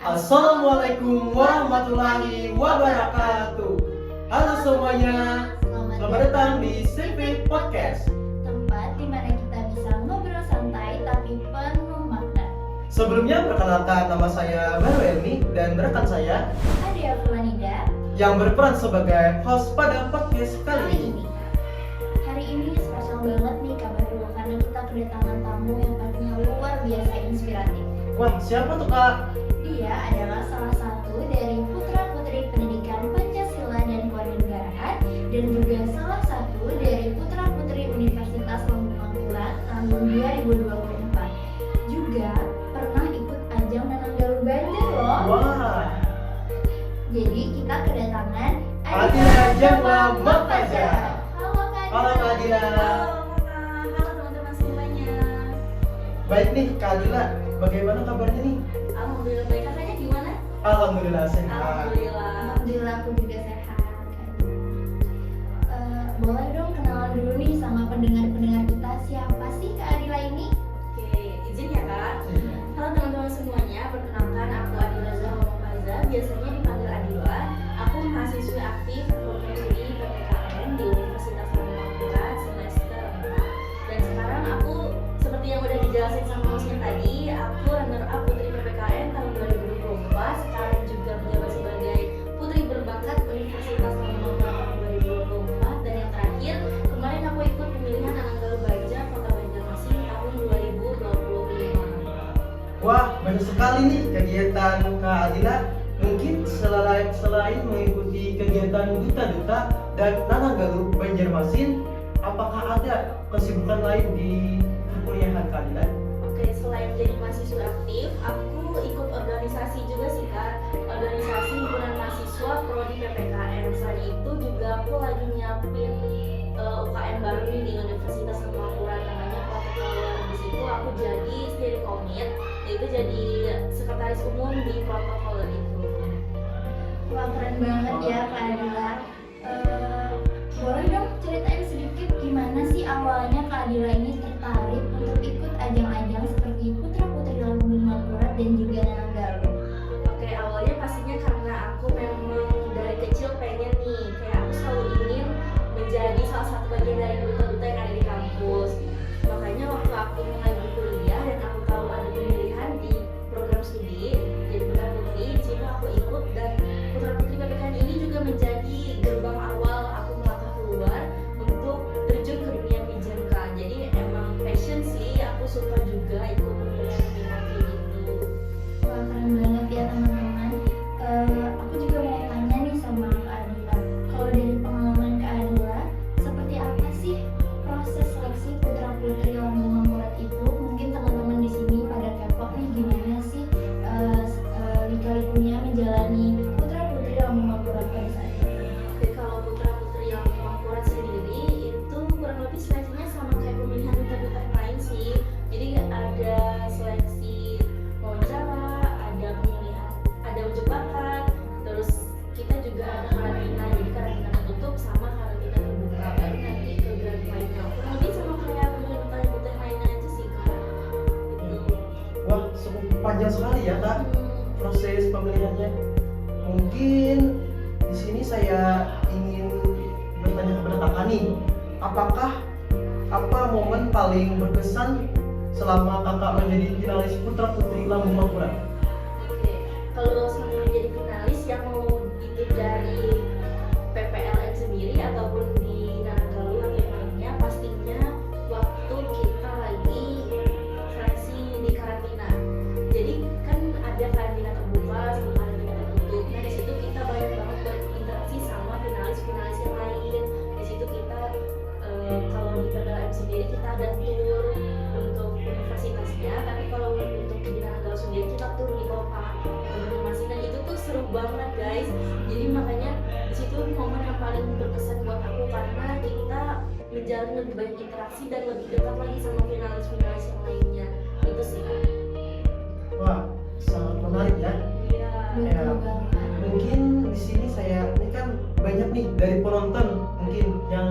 Assalamualaikum warahmatullahi wabarakatuh. Halo semuanya, selamat datang di CV Podcast, tempat di mana kita bisa ngobrol santai tapi penuh makna. Sebelumnya perkenalkan, nama saya Baru Elmi dan rekan saya Adia Fulanida yang berperan sebagai host pada podcast kali ini. Hari ini spesial banget nih kabar dulu karena kita kedatangan tamu yang pastinya luar biasa inspiratif. Wah, siapa tuh Kak? Dia adalah salah satu dari putra-putri pendidikan Pancasila dan Kewarganegaraan dan juga salah satu dari putra-putri Universitas Lambung Mangkurat tahun 2024. Juga pernah ikut ajang Nanang Galuh Banjar loh. Wah, Jadi kita kedatangan Adila Jamla Makaja. Halo Kak Halo Kak Adila. Halo teman-teman semuanya. Baik nih Kak Adila, bagaimana kabarnya nih? Alhamdulillah baik. Kakaknya gimana? Alhamdulillah sehat. Alhamdulillah aku juga sehat. Boleh dong kenalan dulu nih sama pendengar-pendengar kita, siapa sih Kak Adila ini? Oke, izin ya Kak. Halo teman-teman semuanya, perkenalkan aku Adila Zahra Mufaza, biasanya dipanggil Adila. Aku mahasiswi aktif profesi PPKN di Universitas Lambung Mangkurat semester 4. Dan sekarang aku seperti yang udah dijelasin sama hostnya tadi, aku runner up Putri PPKN tahun 2024. Sekarang juga menjabat sebagai Putri Berbakat Universitas Lambung Mangkurat tahun 2024. Dan yang terakhir, kemarin aku ikut pemilihan Nanang Galuh Banjar Kota Banjarmasin tahun 2025. Wah, banyak sekali nih kegiatan Kak Adila. Mungkin selain mengikuti kegiatan Duta dan Nanang Galuh Banjarmasin, apakah ada kesibukan lain di perkuliahan Kak Adila? Oke, selain jadi mahasiswa aktif, aku ikut organisasi juga sih Kak. Organisasi himpunan mahasiswa prodi PPKN. Selain itu juga aku lagi nyiapin UKM baru nih di Universitas Lambung Mangkurat, namanya Protokol. Di situ aku jadi steering komit, yaitu jadi sekretaris umum di protokol itu. Wah keren banget ya Kak Adila. Boleh dong ceritain sedikit gimana sih awalnya Kak Adila ini tertarik untuk ikut ajang-ajang seperti Putra-Putri Lambung Mangkurat dan juga Nanang Galuh? Oke, awalnya pastinya karena aku memang dari kecil pengen nih, kayak aku selalu ingin menjadi salah satu bagian dari duta-duta yang ada di kampus. Makanya waktu aku mulai berkuliah dan aku tahu ada pemilihan di program studi jadi putra putri, di situ aku ikut dan putra putri PPKN ini juga menjadi gerbang awal aku melangkah keluar untuk terjun ke dunia pijan Kak. Jadi emang passion sih, aku suka juga ikut pemilihan-pemilihan kayak gitu. Wah keren banget ya teman-teman. Aku juga mau tanya nih sama Kak Adila. Kalau dari pengalaman Kak Adila, seperti apa sih proses seleksi Putra-Putri Lambung Mangkurat itu? Mungkin teman-teman di sini pada kepo nih gimana sih lika-likunya menjalani Putra-Putri Lambung Mangkurat pada saat itu. Oke, kalau putra putri yang Mangkurat sendiri itu kurang lebih seleksinya sama kayak pemilihan duta-duta yang lain sih. Jadi ada seleksi wawancara, ada pemilihan, ada uji bakat, terus kita juga ada karantina. Jadi karantina tertutup sama karantina terbuka. Baru nanti ke grand final. Kurang lebih sama kayak pemilihan duta-duta yang lainnya aja sih Kak. Gitu. Wah, cukup panjang sekali ya Kak proses pemilihannya. Mungkin di sini saya ingin bertanya kepada Kakak nih, apa momen paling berkesan selama Kakak menjadi finalis Putra Putri Lambung Mangkurat? Oke, kalau selama menjadi finalis yang mau itu dari PPLN sendiri ataupun di Nanang Galuh atau yang lainnya, pastinya waktu kita lagi seleksi di karantina. Jadi kan ada karantina terbuka sama karantina tertutup. Nah di situ kita banyak banget berinteraksi sama finalis-finalis yang lain. Di situ kita kalau di PPLN sendiri kita ada tour untuk universitasnya, tapi kalau untuk di Nanang Galuh sendiri kita tour di kota Banjarmasin dan itu tuh seru banget guys. Jadi makanya di situ momen yang paling berkesan buat aku karena kita menjalin lebih banyak interaksi dan lebih dekat lagi sama finalis-finalis yang lainnya. Itu sih Kak. Wah, sangat menarik ya. Iya. Betul banget. Mungkin di sini ini kan banyak nih dari penonton mungkin yang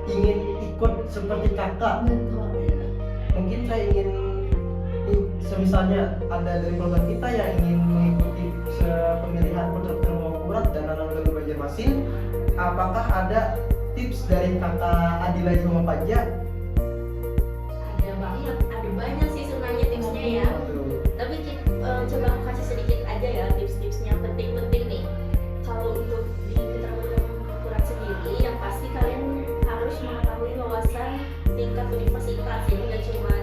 ingin ikut seperti Kakak. Betul. Mungkin saya ingin, misalnya ada dari keluarga kita yang ingin mengikuti pemilihan putra-putri Lumangkurat dan Nanang Galuh Banjarmasin, apakah ada tips dari kakak Adila Joma Pajak? Ada banget, ada banyak sih sebenarnya tipsnya ya. Tapi coba aku kasih sedikit aja ya tips-tipsnya penting-penting nih. Kalau untuk di putra-putri Lumangkurat sendiri, yang pasti kalian harus mengetahui wawasan tingkat universitas. Jadi nggak cuma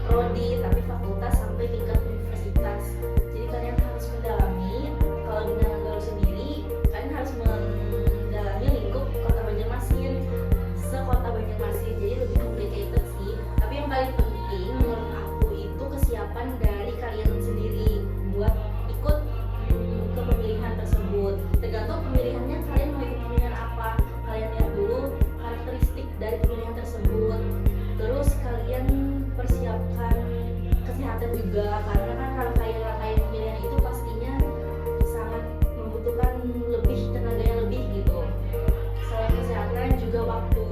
prodi, tapi fakultas sampai tingkat universitas. Jadi kalian harus mendalami. Kalau di Nanang Galuh sendiri, kalian harus mendalami lingkup kota Banjarmasin, sekota Banjarmasin. Jadi lebih complicated sih. Tapi yang paling penting menurut aku itu kesiapan dari kalian sendiri buat ikut ke pemilihan tersebut. Tergantung pemilihannya, kalian mau ikut pemilihan apa. Kalian lihat dulu karakteristik dari pemilihan tersebut. Terus kalian persiapkan kesehatan juga, karena kan rangkaian pemilihan itu pastinya sangat membutuhkan lebih tenaga yang lebih gitu. Selain kesehatan juga waktu,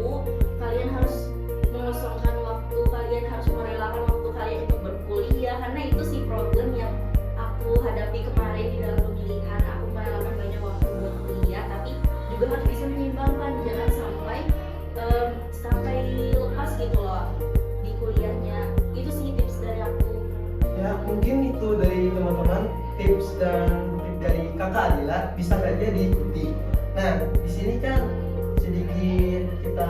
kalian harus mengosongkan waktu, kalian harus merelakan waktu kalian untuk berkuliah, karena itu sih problem yang aku hadapi kemarin di dalam pemilihan. Aku merelakan banyak waktu buat kuliah, tapi juga harus bisa menyeimbangkan, jangan sampai lepas gitu loh di kuliahnya. Itu sih tips dari aku. Ya mungkin itu dari teman-teman, tips dan trik dari kakak Adila bisa saja diikuti. Nah di sini kan sedikit kita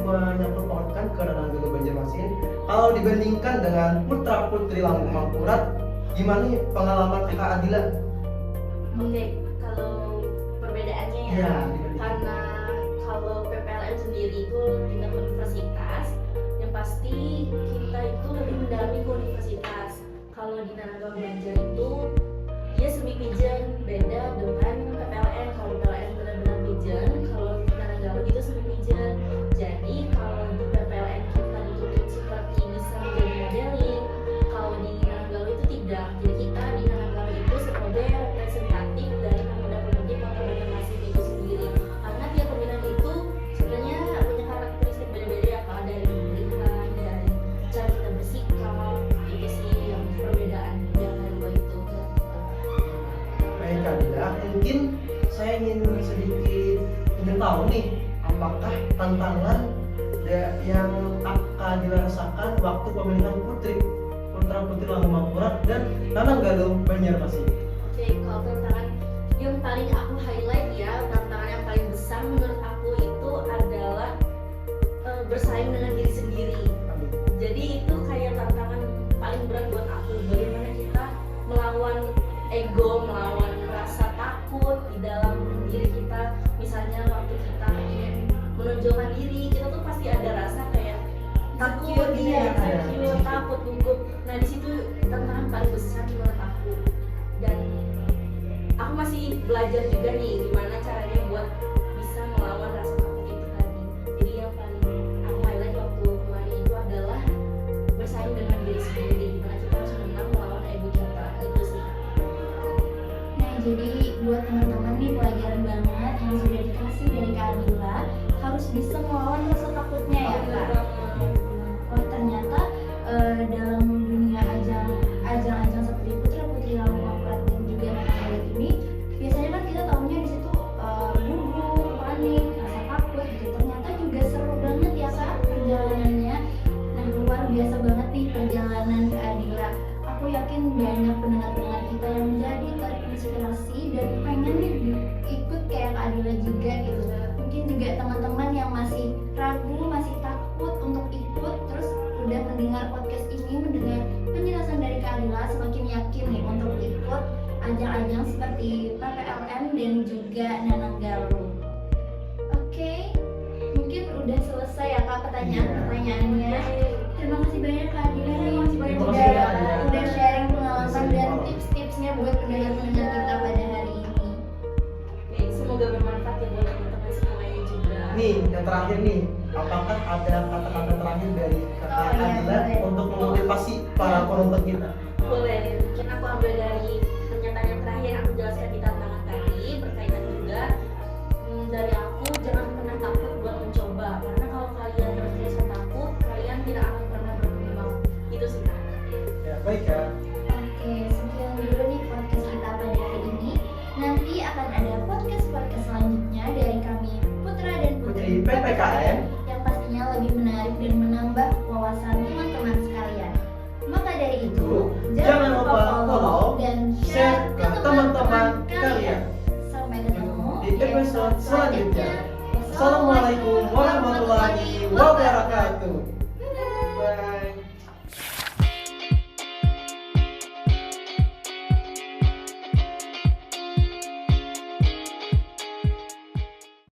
menyangkutpautkan ke Nanang Galuh Banjarmasin. Kalau dibandingkan dengan putra putri Lumangkurat, gimana nih pengalaman kakak Adila? Oke, kalau perbedaannya ya, Ya, karena kalau PPLN sendiri itu tingkat universitas, yang pasti kita itu lebih mendalami ke universitas. Kalau di Nanang Galuh Banjar itu dia semi pijen, beda dengan PPLN. Kalau PPLN benar-benar pijen, kalau di Nanang Galuh itu semi pijen. Jadi kalau di PPLN kita dituntut seperti bisa menjadi modeling, kalau di Nanang Galuh itu tidak. Jadi kita di Nanang Galuh itu sebagai representatif dari pemuda-pemudi kota Banjarmasin itu sendiri. Karena tiap pemilihan itu sebenarnya punya karakteristik beda-beda ya, Kak, dari pemilihan, dari cara kita bersikap. Itu sih yang perbedaan di antara dua itu. Baik Kak Adila, mungkin saya ingin tahu nih, apakah tantangan yang Kak Adila rasakan waktu pemilihan putra-putri Lumangkurat dan Nanang Galuh Banjarmasin? Oke, kalau tantangan yang paling aku highlight ya, tantangan yang paling besar menurut aku itu adalah bersaing dengan diri sendiri. Jadi itu kayak tantangan paling berat buat aku. Bagaimana kita melawan ego, melawan rasa takut di dalam diri kita. Misalnya waktu kita ingin menonjolkan diri, kita tuh pasti ada rasa kayak takut, insecure, takut, gugup. Nah di situ tantangan paling besar menurut aku. Dan aku masih belajar juga nih gimana caranya buat bisa melawan rasa takut itu tadi. Jadi yang paling aku highlight waktu kemarin itu adalah bersaing dengan diri sendiri, gimana kita harus menang melawan ego kita. Itu sih. Nah, jadi buat teman-teman nih pelajaran banget yang sudah dikasih dari Kak Adila, harus bisa melawan rasa takutnya ya Kak. Oh ternyata dalam dunia ajang-ajang seperti putra-putri Lumangkurat dan juga Nanang Galuh ini, biasanya kan kita tahunya di situ gugup, panik, rasa takut gitu. Ternyata juga seru banget ya Kak perjalanannya. Nah luar biasa banget nih perjalanan Kak Adila. Aku yakin banyak pendengar-pendengar kita yang menjadi terinspirasi dan pengen nih ikut kayak Kak Adila juga gitu. Mungkin juga teman-teman yang masih ragu, masih takut untuk ikut, terus udah mendengar podcast ini, mendengar penjelasan dari Kak Adila, semakin yakin nih untuk ikut ajang-ajang seperti PPLN dan juga Nanang Galuh. Oke, mungkin udah selesai ya Kak pertanyaannya. Terima kasih banyak Kak Adila nih Terima kasih, Kak Adila. udah sharing pengalaman dan tips-tipsnya buat pendengar-pendengar kita pada hari ini. Oke, semoga bermanfaat ya buat teman-teman semuanya juga. Nih yang terakhir nih, apakah ada kata-kata terakhir dari kakak Oh, iya, Adila boleh. untuk memotivasi para penonton kita? Boleh, mungkin aku ambil dari pernyataan yang terakhir yang aku jelaskan di tantangan tadi, berkaitan juga dari aku, jangan pernah takut buat mencoba, karena kalau kalian terbiasa takut, kalian tidak akan pernah berkembang. Itu sih. Ya baik ya. Oke, sekian dulu nih podcast kita pada hari ini. PPKN yang pastinya lebih menarik dan menambah wawasan teman-teman sekalian. Maka dari itu, jangan lupa follow dan share ke teman-teman kalian. Sampai ketemu Di episode selanjutnya. Assalamualaikum warahmatullahi wabarakatuh.